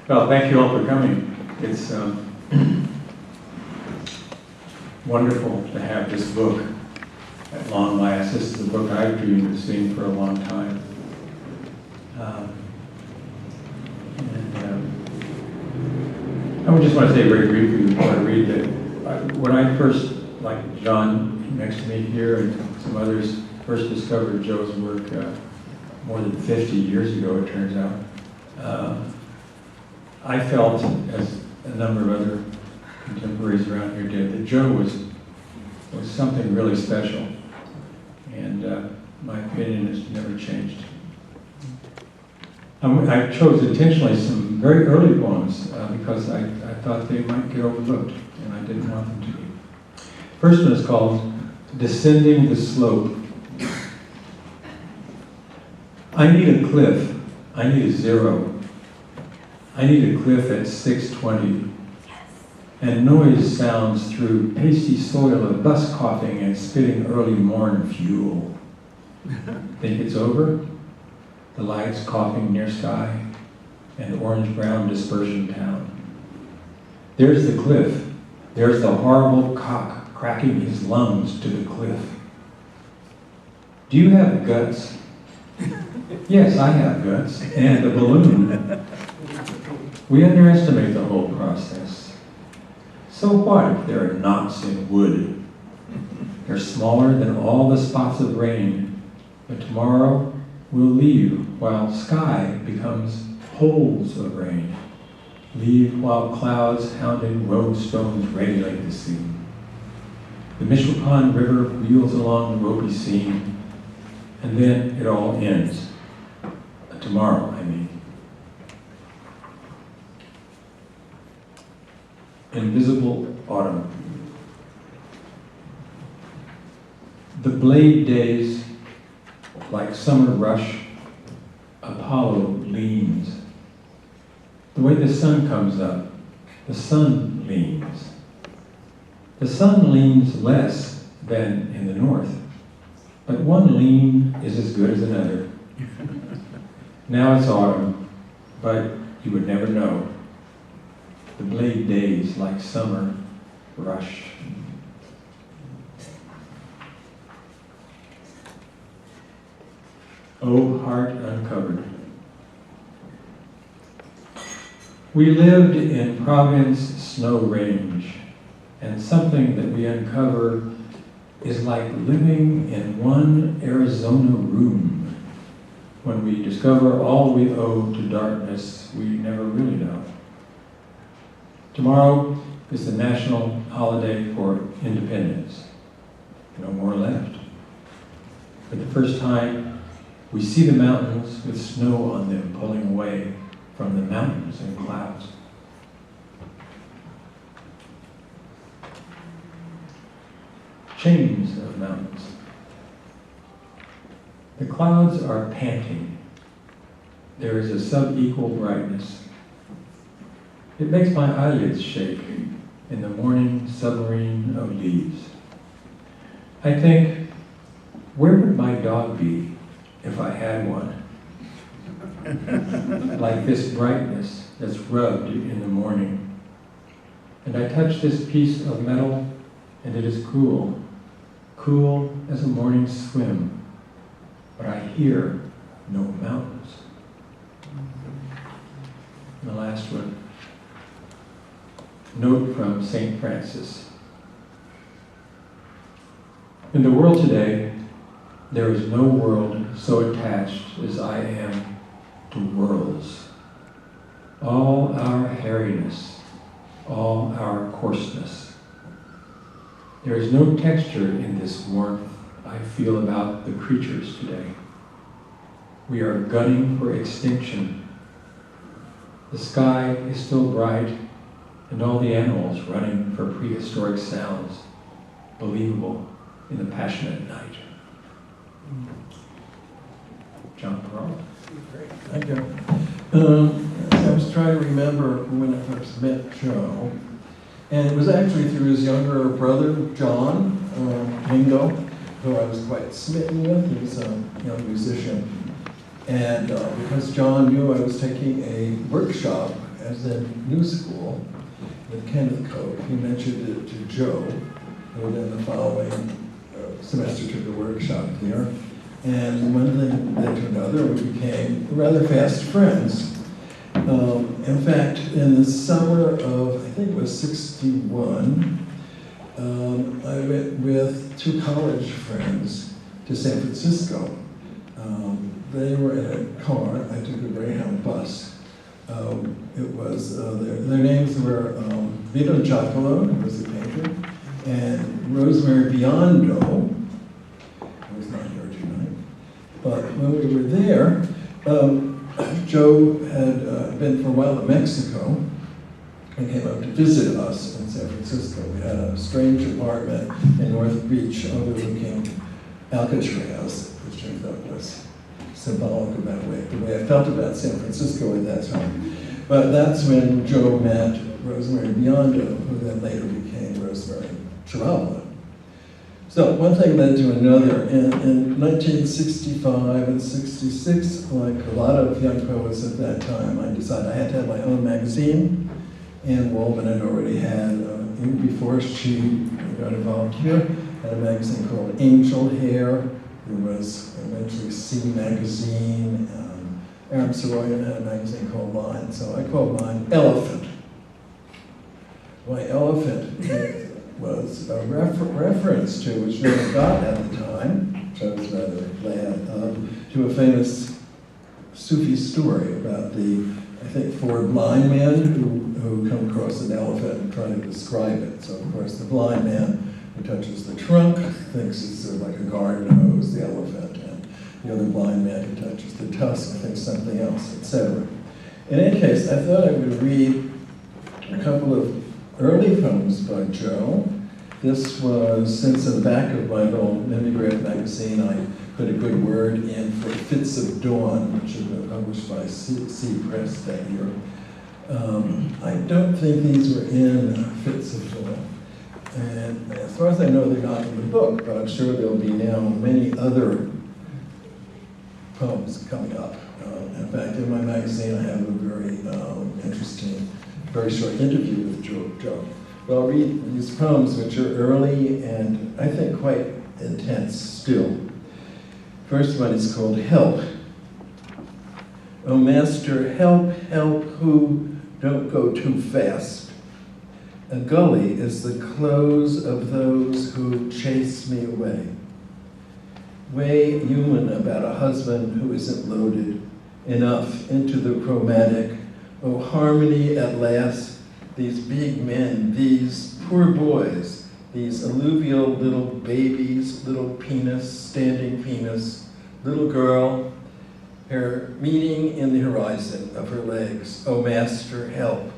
Well, thank you all for coming. It's wonderful to have this book at long last. This is a book I've dreamed of seeing for a long time. I just want to say very briefly before I read that when I first, like John next to me here and some others, first discovered Joe's work more than 50 years ago, it turns out, I felt, as a number of other contemporaries around here did, that Joe was something really special. And my opinion has never changed. I chose intentionally some very early poems because I thought they might get overlooked, and I didn't want them to be. First one is called Descending the Slope. I need a cliff. I need a zero. I need a cliff at 6:20. And noise sounds through pasty soil of bus coughing and spitting early morn fuel. Think it's over? The lights coughing near sky and orange-brown dispersion town. There's the cliff. There's the horrible cock cracking his lungs to the cliff. Do you have guts? Yes, I have guts, and a balloon. We underestimate the whole process. So what if there are knots in wood? They're smaller than all the spots of rain, but tomorrow we'll leave while sky becomes holes of rain. Leave while clouds hounding road stones regulate the scene. The Michoacan River wheels along the ropey seam, and then it all ends. Tomorrow, I mean. Invisible Autumn. The blade days, like summer rush, Apollo leans. The way the sun comes up, the sun leans. The sun leans less than in the north, but one lean is as good as another. Now it's autumn, but you would never know. The blade days like summer rush. O Heart Uncovered. We lived in Province Snow Range, and something that we uncover is like living in one Arizona room. When we discover all we owe to darkness, we never really know. Tomorrow is the national holiday for independence. No more left. For the first time, we see the mountains with snow on them pulling away from the mountains and clouds. Chains of mountains. The clouds are panting. There is a sub-equal brightness. It makes my eyelids shake in the morning submarine of leaves. I think, where would my dog be if I had one? Like this brightness that's rubbed in the morning. And I touch this piece of metal, and it is cool. Cool as a morning swim. But I hear no mountains. And the last one. Note from St. Francis. In the world today, there is no world so attached as I am to worlds. All our hairiness, all our coarseness. There is no texture in this warmth I feel about the creatures today. We are gunning for extinction. The sky is still bright, and all the animals running for prehistoric sounds, believable in the passionate night. John Perreault. Thank you. I was trying to remember when I first met Joe, and it was actually through his younger brother, John Mingo, who I was quite smitten with. He was a young musician. And because John knew I was taking a workshop as in New School with Kenneth Cope. He mentioned it to Joe, who then the following semester took a workshop there. And one thing led to another, we became rather fast friends. In fact, in the summer of, I think it was 61, I went with two college friends to San Francisco. They were in a car. I took a Greyhound bus. It was, their names were Vito Giacomo, who was a painter, and Rosemary Biondo, who was not here tonight. But when we were there, Joe had been for a while in Mexico and came up to visit us in San Francisco. We had a strange apartment in North Beach overlooking Alcatraz, which I thought was symbolic of the way I felt about San Francisco at that time. But that's when Joe met Rosemary Biondo, who then later became Rosemary Ceravolo. So one thing led to another. In 1965 and 66, like a lot of young poets at that time, I decided I had to have my own magazine. Ann Wolman had already had, even before she got involved here, had a magazine called Angel Hair. There was eventually C Magazine. Aram Saroyan had a magazine called Line, so I called mine Elephant. My Elephant was a reference to, which no one got at the time, which I was rather glad, to a famous Sufi story about the, I think, four blind men who come across an elephant and try to describe it. So, of course, the blind man who touches the trunk thinks it's sort of like a garden hose, the elephant, and the other blind man who touches the tusk thinks something else, etc. In any case, I thought I would read a couple of early poems by Joe. This was, since in the back of my little mimeograph magazine, I put a good word in for Fitz of Dawn, which had been published by C Press that year. I don't think these were in Fitz of Dawn. And as far as I know, they're not in the book, but I'm sure there'll be now many other poems coming up. In fact, in my magazine, I have a very interesting, very short interview with Joe. Well, I'll read these poems, which are early and I think quite intense still. First one is called Help. Oh, Master, help, help, who don't go too fast. A gully is the close of those who chase me away. Way human about a husband who isn't loaded enough into the chromatic. Oh, harmony at last, these big men, these poor boys, these alluvial little babies, little penis, standing penis, little girl, her meeting in the horizon of her legs. Oh, Master, help.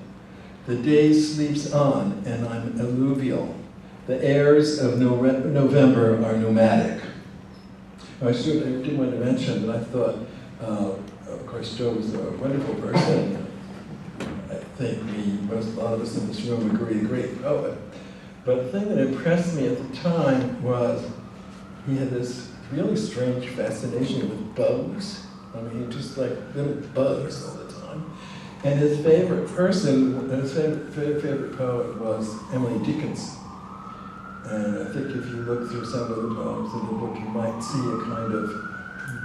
The day sleeps on, and I'm alluvial. The airs of November are nomadic. I did want to mention that I thought, of course, Joe was a wonderful person. I think a lot of us in this room agree, a great poet. But the thing that impressed me at the time was he had this really strange fascination with bugs. I mean, just like little bugs all the time. And his favorite person, his favorite poet was Emily Dickinson. And I think if you look through some of the poems in the book, you might see a kind of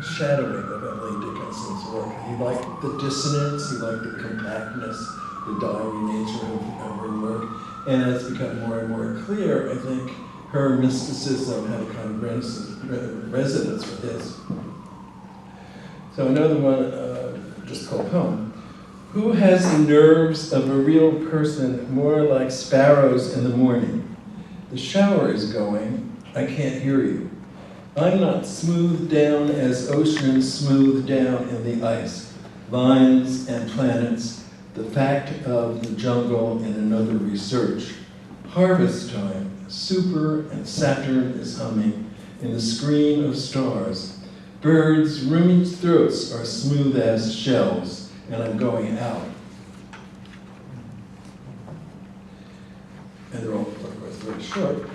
shadowing of Emily Dickinson's work. He liked the dissonance, he liked the compactness, the diary nature of her work. And as it's become more and more clear, I think her mysticism had a kind of resonance with his. So another one, just called Poem. Who has the nerves of a real person more like sparrows in the morning? The shower is going, I can't hear you. I'm not smoothed down as oceans smooth down in the ice. Vines and planets, the fact of the jungle in another research. Harvest time, super and Saturn is humming in the screen of stars. Birds' roomy throats are smooth as shells, and I'm going out. And they're all, of course, very short.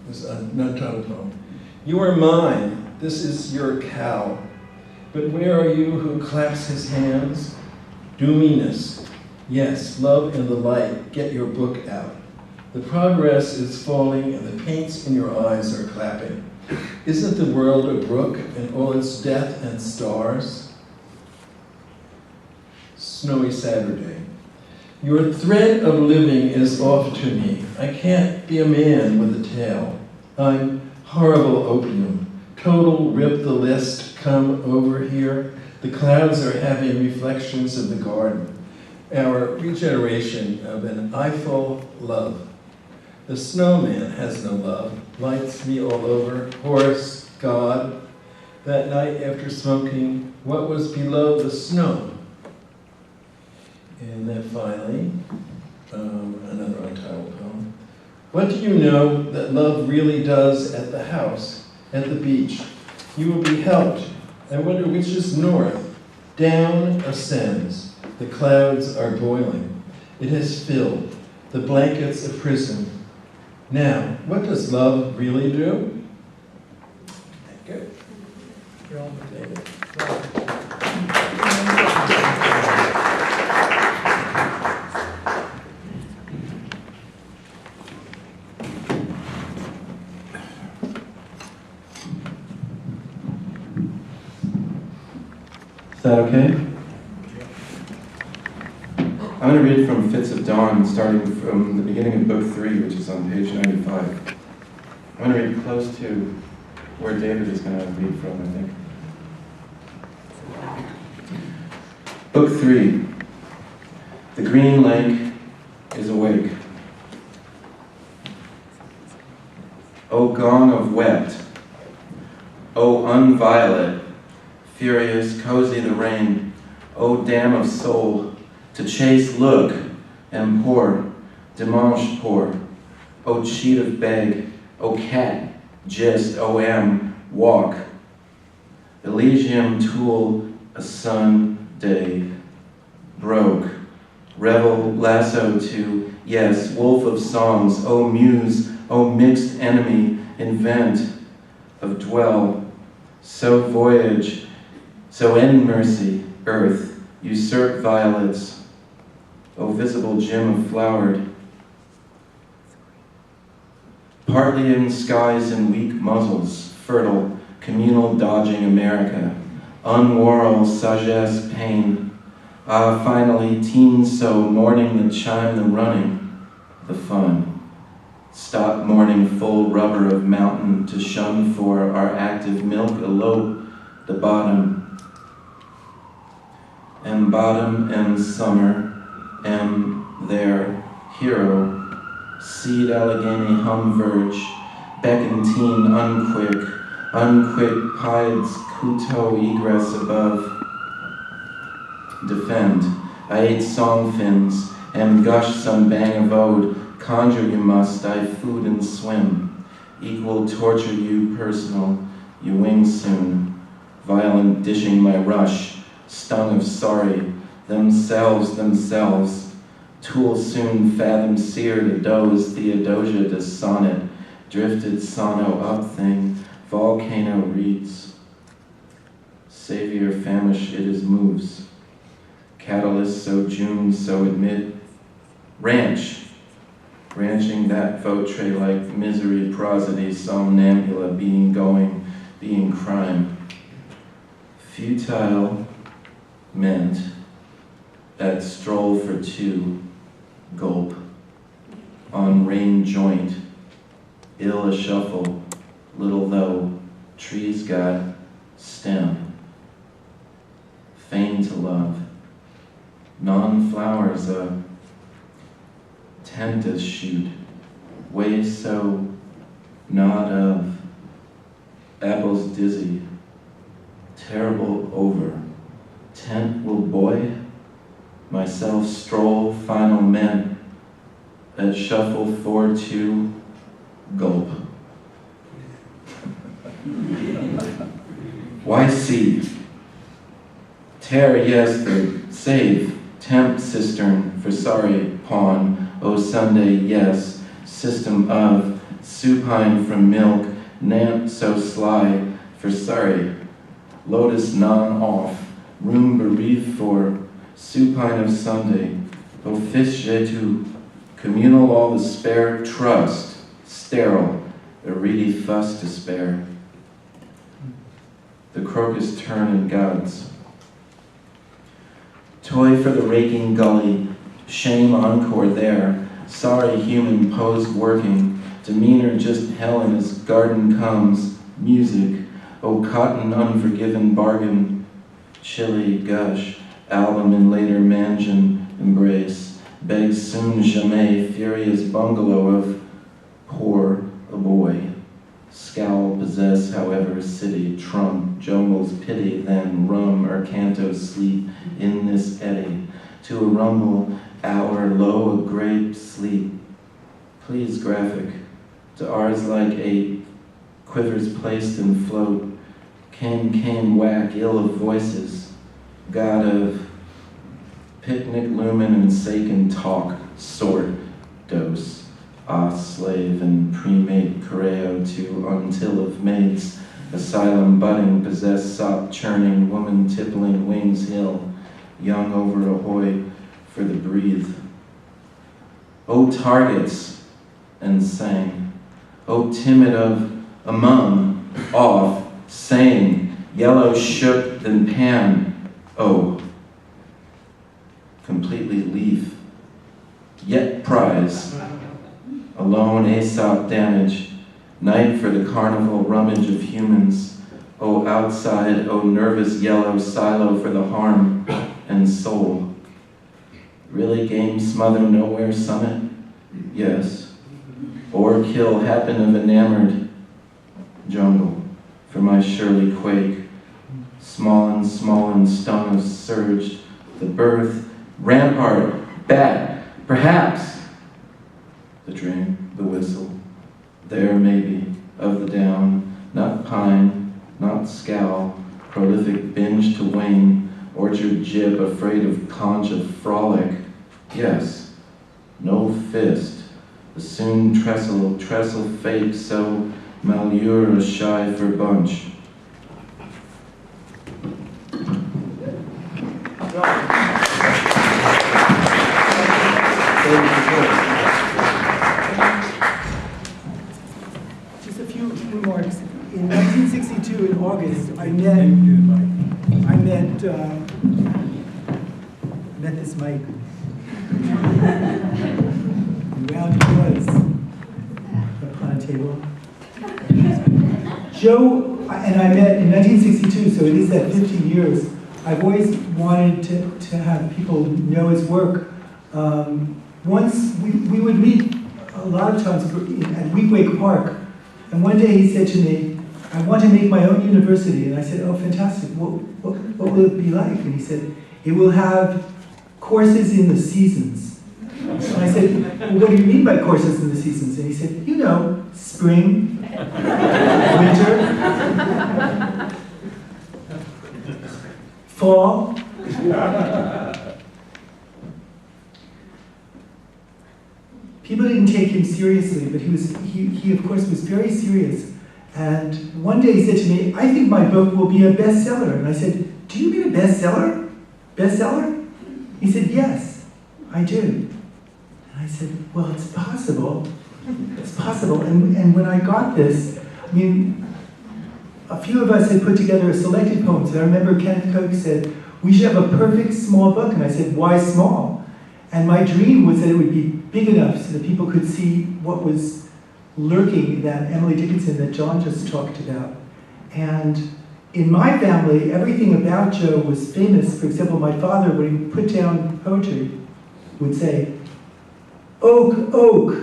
This is an untitled poem. You are mine, this is your cow. But where are you who claps his hands? Doominess. Yes, love and the light. Get your book out. The progress is falling and the paints in your eyes are clapping. Isn't the world a brook and all its death and stars? Snowy Saturday. Your thread of living is off to me. I can't be a man with a tail. I'm horrible opium. Total rip the list, come over here. The clouds are having reflections of the garden. Our regeneration of an eyeful love. The snowman has no love, lights me all over, horse, God. That night after smoking, what was below the snow? And then finally, another untitled poem. What do you know that love really does at the house, at the beach? You will be helped. I wonder which is north. Down ascends. The clouds are boiling. It has filled. The blankets a prison. Now, what does love really do? Thank you. You're all David. Is that okay? I'm going to read from Fitz of Dawn, starting from the beginning of book 3, which is on page 95. I'm going to read close to where David is going to read from, I think. Book 3. The green lake is awake. O gong of wet, O unviolet, furious, cozy the rain, O dam of soul, to chase look and pour, dimanche pour, O cheat of beg, O cat, gist, O.M., walk, Elysium tool, a sun day, broke, revel, lasso to, yes, wolf of songs, O muse, O mixed enemy, invent, of dwell, so voyage, so end mercy, earth, usurp violets, O visible gem of flowered, partly in skies and weak muzzles, fertile, communal dodging America, unwarled sagesse pain, ah, finally, teens so, mourning the chime, the running, the fun. Stop mourning full rubber of mountain to shun for our active milk, elope, the bottom, and summer, their hero, seed Allegheny hum verge, beckentine unquick pieds, couteau egress above, defend, I ate song fins, gush some bang of ode, conjure you must, I food and swim, equal torture you personal, you wing soon, violent dishing my rush, stung of sorry, themselves, tool soon fathom seared a doze, Theodosia to sonnet, drifted sono up thing, volcano reeds, savior famish it is moves, catalyst so June, so admit, ranching that vautre like misery, prosody, somnambula, being going, being crime, futile meant that stroll for two, gulp, on rain joint, ill a shuffle, little though, trees got stem, fain to love, non-flowers a tentus shoot, ways so not of, apples dizzy, terrible over, tent will boy, myself stroll, final men, at shuffle 4-2, gulp. Why see? Tear, yes, the save, tempt cistern, for sorry, pawn, O Sunday, yes, system of, supine from milk, nant so sly, for sorry, lotus non off, room bereaved for, supine of Sunday, au fils j'ai-tu, communal all the spare trust, sterile, a reedy fuss to spare. The crocus turn in gods. Toy for the raking gully, shame encore there, sorry human posed working, demeanor just Helen as garden comes, music, oh cotton unforgiven bargain, chilly gush, album in later mansion, embrace, begs soon jamais, furious bungalow of poor a boy, scowl possess however city, trump, jungle's pity, then rum or canto sleep in this eddy, to a rumble, hour low a grape sleep, please graphic, to ours like eight, quivers placed in float, came whack ill of voices, god of picnic lumen and saken talk, sort, dose, slave and pre-made Perreault to until of maids, asylum budding, possessed sop churning, woman tippling wings hill, young over ahoy for the breathe. O targets, and sang, O timid of among, off, saying, yellow shook then pan, oh, completely leaf, yet prize, alone Aesop damage, night for the carnival rummage of humans, oh outside, oh nervous yellow silo for the harm and soul. Really game smother nowhere summit? Yes. Or kill happen of enamored jungle for my surely quake, small and stung of surged, the birth, rampart, bat, perhaps, the dream, the whistle, there maybe, of the down, not pine, not scowl, prolific binge to wane, orchard jib afraid of conch of frolic, yes, no fist, the soon trestle fake so malure a shy for bunch. Just a few remarks. In 1962, in August, I met this Mike. And round he was upon a table. Joe and I met in 1962, so it is that 50 years. I've always wanted to have people know his work. Once we would meet a lot of times at Weequahic Park, and one day he said to me, I want to make my own university. And I said, oh, fantastic, what will it be like? And he said, it will have courses in the seasons. And I said, well, what do you mean by courses in the seasons? And he said, you know, spring, winter, fall. People didn't take him seriously, but he of course was very serious. And one day he said to me, I think my book will be a bestseller. And I said, do you mean a bestseller? Bestseller? He said, yes, I do. And I said, well, it's possible. It's possible. And when I got this, I mean, a few of us had put together a selected poems. And I remember Kenneth Koch said, we should have a perfect small book. And I said, why small? And my dream was that it would be big enough so that people could see what was lurking in that Emily Dickinson that John just talked about. And in my family, everything about Joe was famous. For example, my father, when he put down poetry, would say, oak, oak,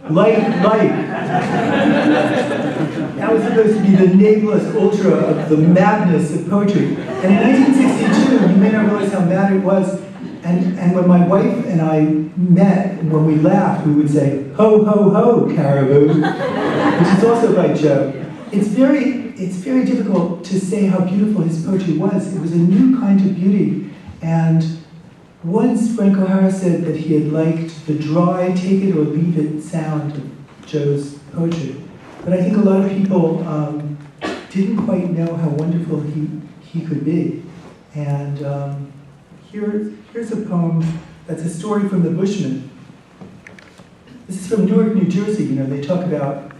like, like. That was supposed to be the nameless ultra of the madness of poetry. And in 1962, you may not realize how mad it was, and when my wife and I met, when we laughed, we would say, ho, ho, ho, caribou, which is also by Joe. It's very difficult to say how beautiful his poetry was. It was a new kind of beauty. And once Frank O'Hara said that he had liked the dry, take it or leave it sound of Joe's poetry. But I think a lot of people didn't quite know how wonderful he could be. And Here's a poem that's a story from the Bushmen. This is from Newark, New Jersey. You know, they talk about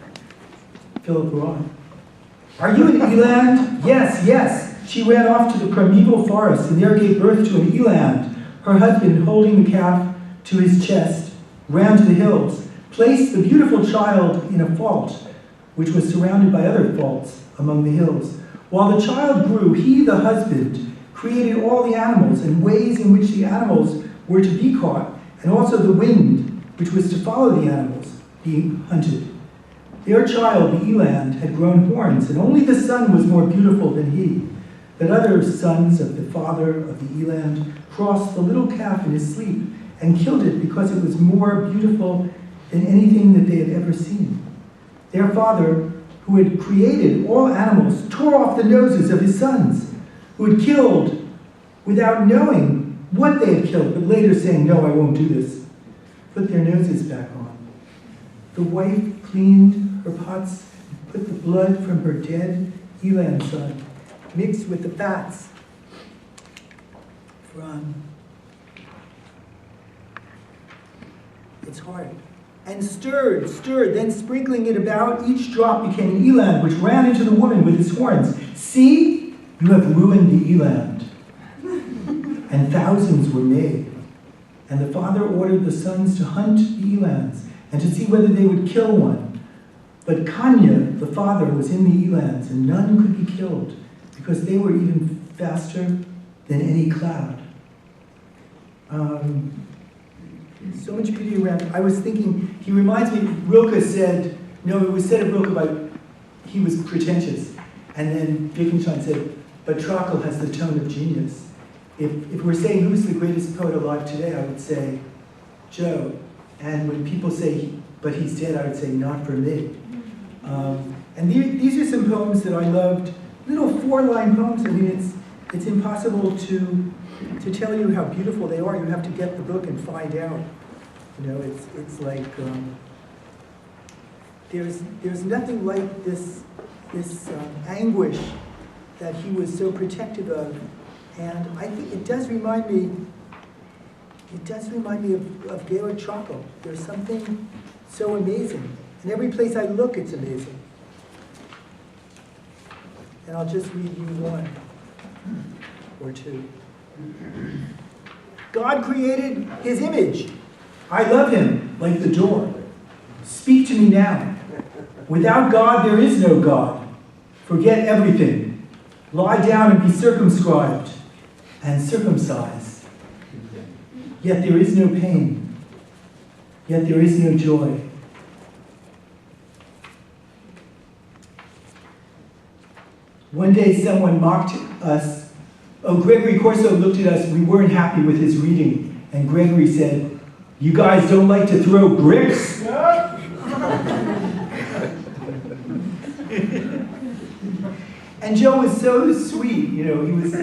Philip Roth. Are you an eland? Yes, yes. She ran off to the primeval forest and there gave birth to an eland. Her husband, holding the calf to his chest, ran to the hills, placed the beautiful child in a fault, which was surrounded by other faults among the hills. While the child grew, he, the husband, created all the animals and ways in which the animals were to be caught, and also the wind, which was to follow the animals being hunted. Their child, the eland, had grown horns, and only the son was more beautiful than he. But other sons of the father of the eland crossed the little calf in his sleep and killed it because it was more beautiful than anything that they had ever seen. Their father, who had created all animals, tore off the noses of his sons, who had killed without knowing what they had killed, but later saying, "No, I won't do this," put their noses back on. The wife cleaned her pots and put the blood from her dead eland son, mixed with the fats from its heart, and stirred, then sprinkling it about, each drop became an eland, which ran into the woman with its horns. "See, you have ruined the eland." And thousands were made. And the father ordered the sons to hunt the elands and to see whether they would kill one. But Kanya, the father, was in the elands, and none could be killed, because they were even faster than any cloud. So much beauty around. I was thinking, he reminds me, Rilke said, no, it was said of Rilke about, he was pretentious. And then Wittgenstein said, but Trachel has the tone of genius. If we're saying who's the greatest poet alive today, I would say Joe. And when people say, but he's dead, I would say, not for me. And these are some poems that I loved, little 4-line poems. I mean, it's impossible to tell you how beautiful they are. You have to get the book and find out. You know, it's like there's nothing like this anguish that he was so protective of, and I think it does remind me of Georg Trachel. There's something so amazing, and every place I look, it's amazing. And I'll just read you one or two. God created his image. I love him like the door. Speak to me now. Without God, there is no God. Forget everything. Lie down and be circumscribed and circumcised. Yet there is no pain. Yet there is no joy. One day someone mocked us. Oh, Gregory Corso looked at us. We weren't happy with his reading. And Gregory said, "You guys don't like to throw bricks?" And Joe was so sweet. You know, he was...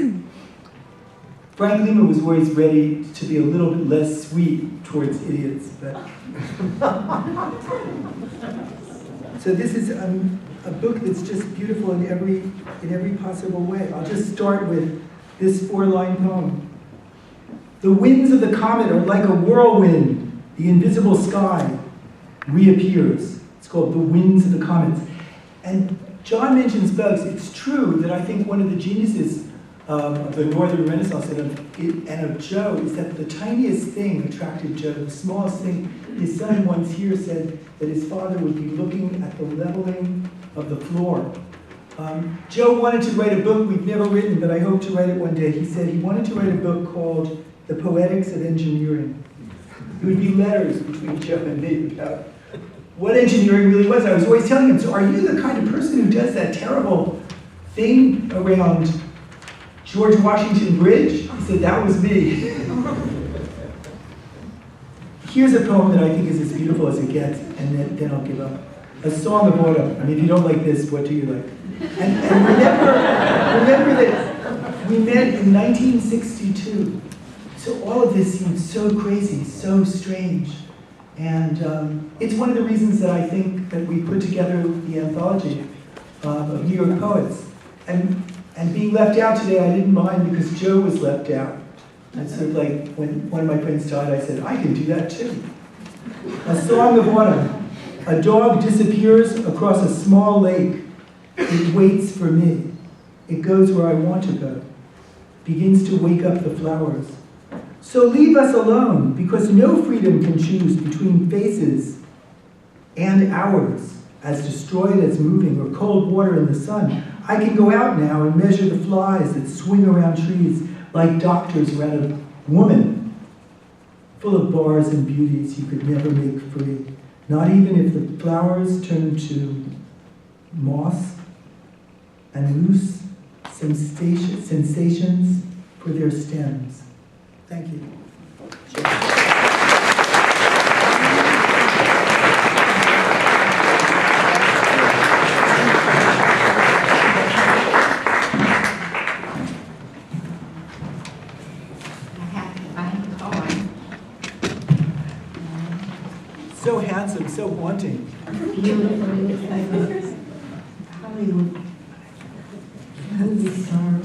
Frank Lehman was always ready to be a little bit less sweet towards idiots. But so this is a book that's just beautiful in every possible way. I'll just start with this 4-line poem. The winds of the comet are like a whirlwind. The invisible sky reappears. It's called The Winds of the Comets. And John mentions bugs. It's true that I think one of the geniuses of the Northern Renaissance and of Joe is that the tiniest thing attracted Joe, the smallest thing. His son once here said that his father would be looking at the leveling of the floor. Joe wanted to write a book we've never written, but I hope to write it one day. He said he wanted to write a book called The Poetics of Engineering. It would be letters between Joe and me about what engineering really was. I was always telling him, so are you the kind of person who does that terrible thing around George Washington Bridge? He said, that was me. Here's a poem that I think is as beautiful as it gets, and then I'll give up. A Song of Autumn. I mean, if you don't like this, what do you like? And remember that we met in 1962. So all of this seems so crazy, so strange. And it's one of the reasons that I think that we put together the anthology of New York poets. And being left out today, I didn't mind because Joe was left out. It's sort of like when one of my friends died, I said, I can do that too. A song of autumn. A dog disappears across a small lake. It waits for me. It goes where I want to go. Begins to wake up the flowers. So leave us alone, because no freedom can choose between faces and hours, as destroyed as moving, or cold water in the sun. I can go out now and measure the flies that swing around trees like doctors around a woman, full of bars and beauties you could never make free, not even if the flowers turn to moss and loose sensations for their stems. Thank you. So handsome, so wanting. Beautiful, it's like a Hollywood movie star.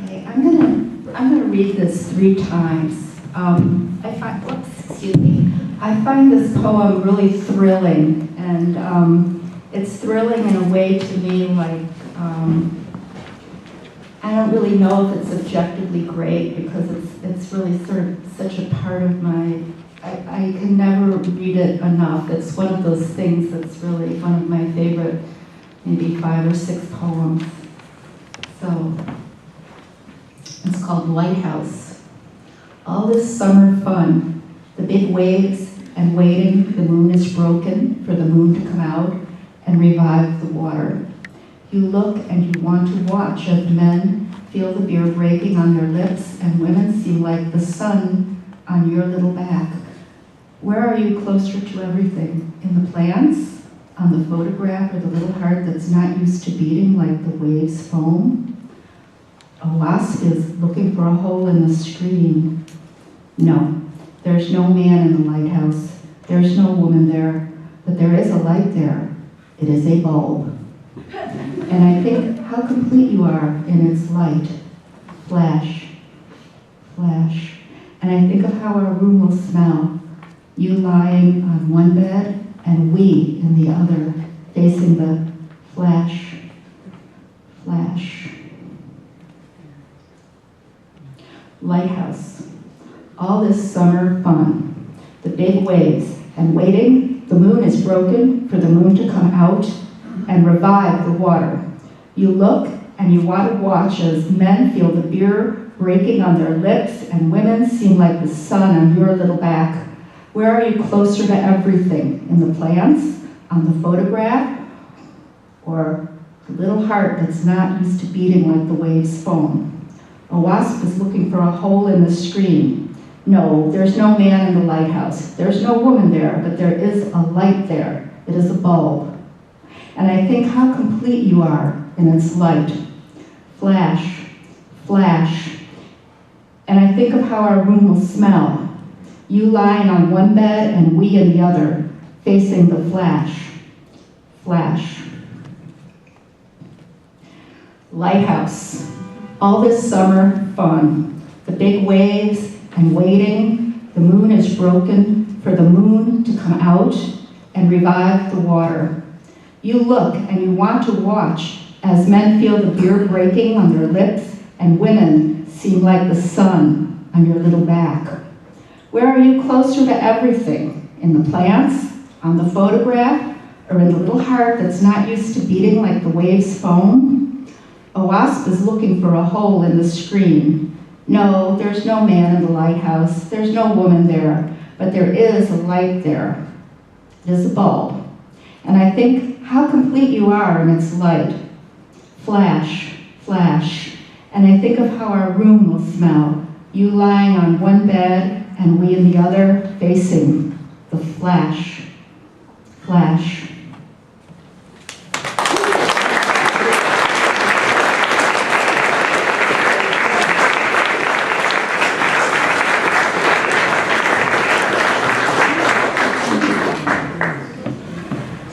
Okay, I'm gonna read this 3 times. I find this poem really thrilling, and it's thrilling in a way to me like. I don't really know if it's objectively great because it's really sort of such a part of my, I can never read it enough. It's one of those things that's really one of my favorite, maybe 5 or 6 poems. So, it's called Lighthouse. All this summer fun, the big waves and waiting, the moon is broken for the moon to come out and revive the water. You look and you want to watch as men feel the beer breaking on their lips and women seem like the sun on your little back. Where are you closer to everything? In the plants? On the photograph or the little heart that's not used to beating like the waves foam? A wasp is looking for a hole in the screen. No, there's no man in the lighthouse. There's no woman there, but there is a light there. It is a bulb. And I think how complete you are in its light. Flash, flash. And I think of how our room will smell. You lying on one bed and we in the other, facing the flash, flash. Lighthouse. All this summer fun. The big waves and waiting. The moon is broken for the moon to come out and revive the water. You look and you want to watch as men feel the beer breaking on their lips and women seem like the sun on your little back. Where are you closer to everything? In the plants? On the photograph? Or the little heart that's not used to beating like the waves foam? A wasp is looking for a hole in the screen. No, there's no man in the lighthouse. There's no woman there, but there is a light there. It is a bulb. And I think how complete you are in its light. Flash, flash. And I think of how our room will smell. You lying on one bed and we in the other, facing the flash, flash. Lighthouse. All this summer fun. The big waves and waiting. The moon is broken for the moon to come out and revive the water. You look and you want to watch as men feel the beer breaking on their lips and women seem like the sun on your little back. Where are you closer to everything? In the plants? On the photograph? Or in the little heart that's not used to beating like the waves foam? A wasp is looking for a hole in the screen. No, there's no man in the lighthouse. There's no woman there, but there is a light there. It is a bulb. And I think how complete you are in its light. Flash, flash. And I think of how our room will smell. You lying on one bed and we in the other, facing the flash, flash.